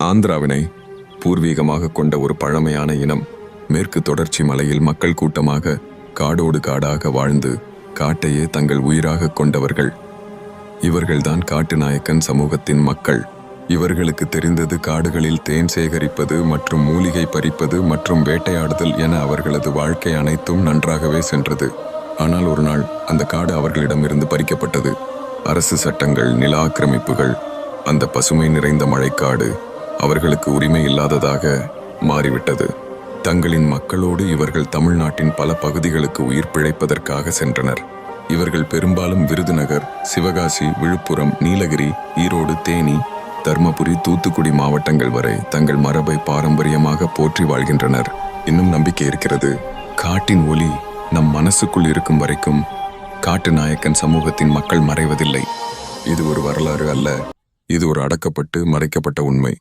ஆந்திராவினை பூர்வீகமாக கொண்ட ஒரு பழமையான இனம் மேற்கு தொடர்ச்சி மலையில் மக்கள் கூட்டமாக காடோடு காடாக வாழ்ந்து காட்டையே தங்கள் உயிராக கொண்டவர்கள். இவர்கள்தான் காட்டுநாயக்கன் சமூகத்தின் மக்கள். இவர்களுக்கு தெரிந்தது காடுகளில் தேன் சேகரிப்பது மற்றும் மூலிகை பறிப்பது மற்றும் வேட்டையாடுதல் என அவர்களது வாழ்க்கை அனைத்தும் நன்றாகவே சென்றது. ஆனால் ஒரு நாள் அந்த காடு அவர்களிடமிருந்து பறிக்கப்பட்டது. அரசு சட்டங்கள், நில ஆக்கிரமிப்புகள், அந்த பசுமை நிறைந்த மழைக்காடு அவர்களுக்கு உரிமை இல்லாததாக மாறிவிட்டது. தங்களின் மக்களோடு இவர்கள் தமிழ்நாட்டின் பல பகுதிகளுக்கு உயிர் பிழைப்பதற்காக சென்றனர். இவர்கள் பெரும்பாலும் விருதுநகர், சிவகாசி, விழுப்புரம், நீலகிரி, ஈரோடு, தேனி, தர்மபுரி, தூத்துக்குடி மாவட்டங்கள் வரை தங்கள் மரபை பாரம்பரியமாக போற்றி வாழ்கின்றனர். இன்னும் நம்பிக்கை இருக்கிறது. காட்டின் ஒளி நம் மனசுக்குள் இருக்கும் வரைக்கும் காட்டு நாயக்கன் சமூகத்தின் மக்கள் மறைவதில்லை. இது ஒரு வரலாறு அல்ல, இது ஒரு அடக்கப்பட்டு மறைக்கப்பட்ட உண்மை.